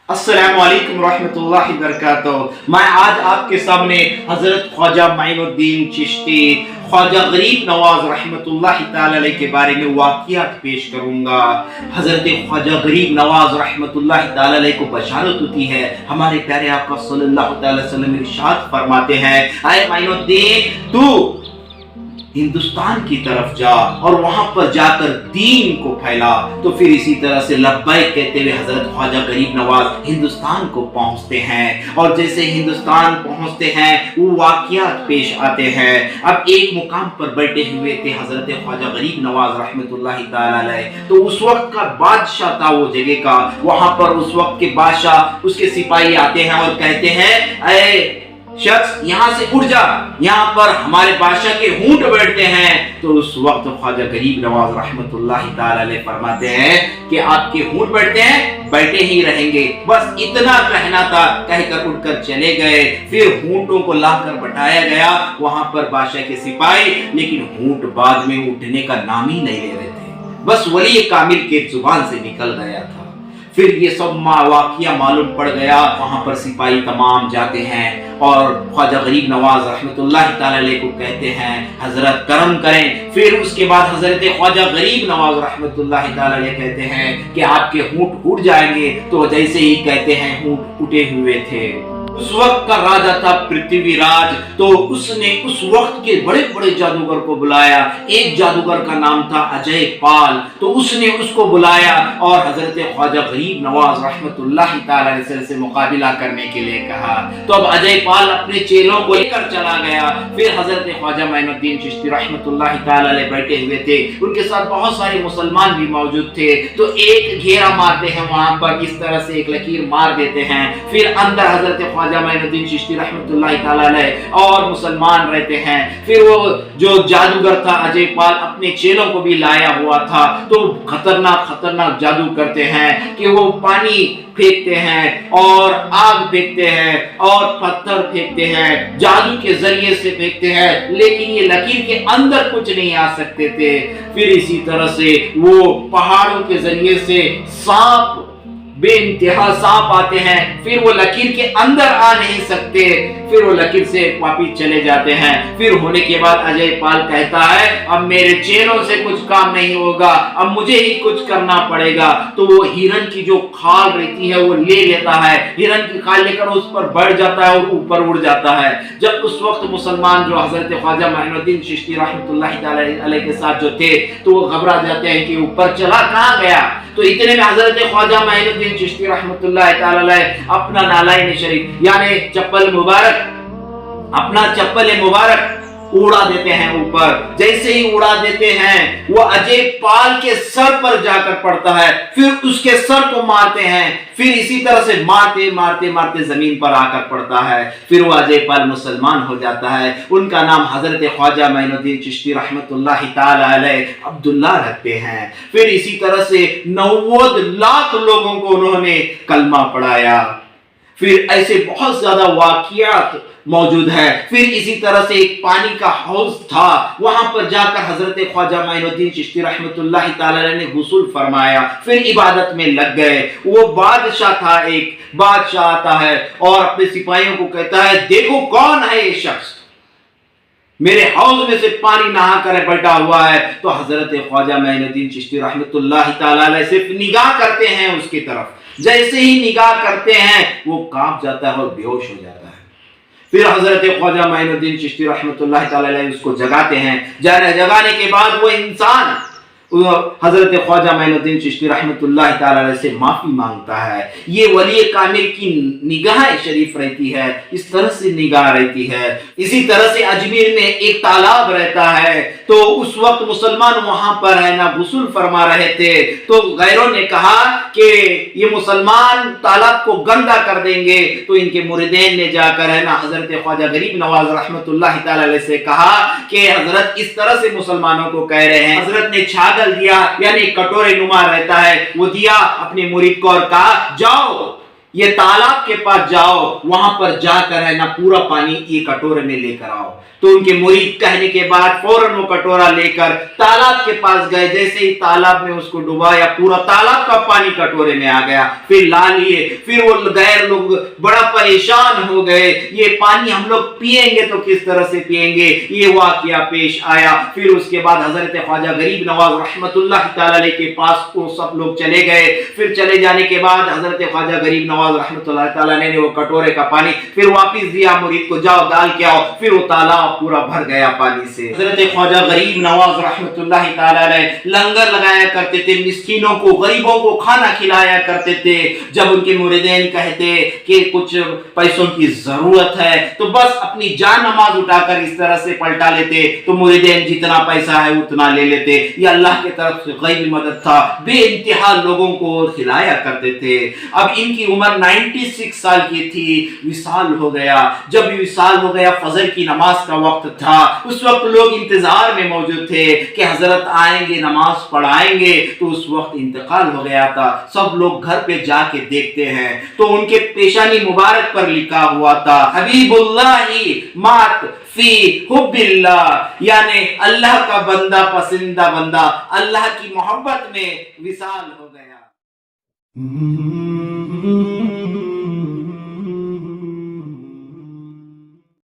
अस्सलामु अलैकुम रहमतुल्लाहि वबरकातुहू। मैं आज आपके सामने हजरत ख्वाजा माइनुद्दीन चिश्ती ख्वाजा गरीब नवाज रहमतुल्लाहि ताला अलैह के बारे में वाक़ियात पेश करूंगा। हजरत ख्वाजा गरीब नवाज रहमतुल्लाहि ताला अलैह को बशारत होती है। हमारे प्यारे आका सल्लल्लाहु अलैहि वसल्लम इरशाद फरमाते हैं, ऐ माइनुद्दीन, तू हिंदुस्तान की तरफ जा और वहां पर जाकर दीन को फैला। तो फिर इसी तरह से लब्बैक कहते हुए हजरत ख्वाजा गरीब नवाज हिंदुस्तान को पहुंचते हैं, और जैसे हिंदुस्तान पहुंचते हैं वो वाक़ियात पेश आते हैं। अब एक मुकाम पर बैठे हुए थे हजरत ख्वाजा गरीब नवाज रहमतुल्लाहि ताला अलैह। तो उस वक्त का बादशाह था वो जगह का। वहां पर उस वक्त के बादशाह, उसके सिपाही आते हैं और कहते हैं, ऐ शख्स, यहाँ से उठ जा, यहाँ पर हमारे बादशाह के ऊंट बैठते हैं। तो उस वक्त ख्वाजा गरीब नवाज रहमतुल्लाहि ताला अलैह फरमाते हैं कि आपके ऊंट बैठते हैं, बैठे ही रहेंगे। बस इतना कहना था, कहकर उठकर चले गए। फिर ऊंटों को लाकर बैठाया गया वहां पर बादशाह के सिपाही, लेकिन ऊंट बाद में उठने का नाम ही नहीं ले रहे थे। बस वली कामिल के जुबान से निकल गया था। फिर ये सब वाक़िया मालूम पड़ गया। वहां पर सिपाही तमाम जाते हैं और ख्वाजा गरीब नवाज रहमतुल्लाहि ताला अलैह को कहते हैं, हजरत करम करें। फिर उसके बाद हजरत ख्वाजा गरीब नवाज रहमतुल्लाहि ताला अलैह कहते हैं कि आपके ऊंट उड़ जाएंगे। तो जैसे ही कहते हैं, ऊंट उठे हुए थे। उस वक्त का राजा था पृथ्वीराज। तो उसने उस वक्त के बड़े बड़े जादूगर को बुलाया। एक जादूगर का नाम था अजय पाल। तो उसने उसको बुलाया और हजरत ख्वाजा गरीब नवाज रहमतुल्लाहि ताला अलैह से मुकाबला करने के लिए कहा। तो अब अजय पाल अपने चेलों को लेकर चला गया। फिर हजरत ख्वाजा माइनुद्दीन चिश्ती रहमतुल्लाहि ताला अलैह बैठे हुए थे, उनके साथ बहुत सारे मुसलमान भी मौजूद थे। तो एक घेरा मारते हैं वहां पर, इस तरह से एक लकीर मार देते हैं। फिर अंदर हजरत ख्वाजा माइनुद्दीन चिश्ती रहमतुल्लाहि ताला अलैह और मुसलमान रहते हैं। फिर वो जो जादूगर था अजय पाल अपने चेलों को भी लाया हुआ था। तो खतरनाक खतरनाक जादू करते हैं कि वो पानी फेंकते हैं और आग फेंकते हैं और पत्थर फेंकते हैं, जादू के जरिए से फेंकते हैं, लेकिन ये लकीर के अंदर कुछ नहीं आ सकते थे। फिर इसी तरह से वो पहाड़ों के जरिए से सांप, बेइंतहा सांप आते हैं, फिर वो लकीर के अंदर आ नहीं सकते। फिर वो लकीर से वापिस चले जाते हैं। फिर होने के बाद अजय पाल कहता है, अब मेरे चेलों से कुछ काम नहीं होगा, अब मुझे ही कुछ करना पड़ेगा। तो वो हिरन की जो खाल रहती है वो ले लेता है। हिरन की खाल लेकर उस पर बढ़ जाता है और ऊपर उड़ जाता है। जब उस वक्त मुसलमान जो हजरत ख्वाजा माइनुद्दीन चिश्ती रहमतुल्लाहि ताला अलैह के साथ जो थे, तो वो घबरा जाते हैं कि ऊपर चला कहाँ गया। तो इतने में हजरत ख्वाजा माइनुद्दीन चिश्ती रहमतुल्लाहि ताला अलैह अपना नालाइन शरीफ यानी चप्पल मुबारक, अपना चप्पल मुबारक उड़ा देते हैं ऊपर। जैसे ही उड़ा देते हैं वो अजय पाल के सर पर जाकर पड़ता है। फिर उसके सर को मारते हैं। फिर इसी तरह से मारते मारते मारते जमीन पर आकर पड़ता है। फिर वो अजय पाल मुसलमान हो जाता है। उनका नाम हजरत ख्वाजा माइनुद्दीन चिश्ती रहमतुल्लाहि ताला अलैह अब्दुल्ला रखते हैं। फिर इसी तरह से 90 लाख लोगों को उन्होंने कलमा पढ़ाया। फिर ऐसे बहुत ज्यादा वाक़ियात मौजूद है। फिर इसी तरह से एक पानी का हौज था, वहां पर जाकर हजरत ख्वाजा माइनुद्दीन चिश्ती रहमतुल्लाहि ताला अलैह ने गुस्ल फरमाया। फिर इबादत में लग गए। वो बादशाह था, एक बादशाह आता है और अपने सिपाहियों को कहता है, देखो कौन है ये शख्स, मेरे हौज में से पानी नहा कर बैठा हुआ है। तो हजरत ख्वाजा माइनुद्दीन चिश्ती रहमतुल्लाहि ताला अलैह सिर्फ निगाह करते हैं उसकी तरफ। जैसे ही निगाह करते हैं वो कांप जाता है और बेहोश हो जाता है। फिर हजरत ख्वाजा माइनुद्दीन चिश्ती रहमतुल्लाहि ताला अलैह उसको जगाते हैं। जगाने के बाद वो इंसान हजरत ख्वाजा माइनुद्दीन चिश्ती रहमतुल्लाहि ताला अलैह से माफी मांगता है। ये वली कामिल की निगाह शरीफ रहती है, इस तरह से निगाह रहती है। इसी तरह से अजमेर में एक तालाब रहता है। तो उस वक्त मुसलमान वहां पर है ना गुस्ल फरमा रहे थे। तो गैरों ने कहा कि ये मुसलमान तालाब को गंदा कर देंगे। तो इनके मुरीदीन ने जाकर है ना हजरत ख्वाजा गरीब नवाज रहमतुल्लाहि ताला अलैह से कहा कि हजरत इस तरह से मुसलमानों को कह रहे हैं। हजरत ने छागल दिया, यानी कटोरे नुमा रहता है, वो दिया अपने मुरीद को और कहा, जाओ یہ तालाब के पास जाओ, वहां पर जाकर है ना पूरा पानी ये कटोरे में लेकर आओ। तो उनके मुरीद कहने के बाद फौरन वो कटोरा लेकर तालाब के पास गए। जैसे ही तालाब में उसको डुबाया, पूरा तालाब का पानी कटोरे में आ गया। फिर ला लिए, फिर वो गैर लोग बड़ा परेशान हो गए, ये पानी हम लोग पिएंगे तो किस तरह से पिएंगे, ये वाकया पेश आया। फिर उसके बाद हजरत ख्वाजा गरीब नवाज रहमतुल्लाह ताला अलैह के पास वो सब लोग चले गए। फिर चले जाने के बाद हजरत ख्वाजा गरीब नवाज रहमतुल्लाह ताला अलैह ने वो कटोरे का पानी फिर वापस दिया मुरीद को, जाओ डाल के आओ। फिर वो तालाब पूरा भर गया पानी से। हजरत ख्वाजा गरीब नवाज रहमतुल्लाह ताला अलैह लंगर लगाया करते थे, मिस्कीनों को गरीबों को खाना खिलाया करते थे। जब उनके मुरीदीन कहते कि कुछ पैसों की जरूरत है तो बस अपनी जान नमाज उठाकर इस तरह से पलटा लेते, तो मुरीदीन जितना पैसा है उतना ले लेते। ये अल्लाह की तरफ से गैबी मदद था, बेइंतहा लोगों को खिलाया करते थे। अब इनकी उम्र 96 साल की थी, विसाल हो गया। जब विसाल हो गया, फजर की नमाज का वक्त था। उस वक्त लोग इंतजार में मौजूद थे कि हजरत आएंगे, नमाज पढ़ाएंगे। तो उस वक्त इंतकाल हो गया था। सब लोग घर पे जाके देखते हैं तो उनके पेशानी मुबारक पर लिखा हुआ था, हबीबुल्लाही मात फी हुब्बिल्लाह, यानी अल्लाह का बंदा, पसंदीदा बंदा अल्लाह की मोहब्बत में विसाल हो गया।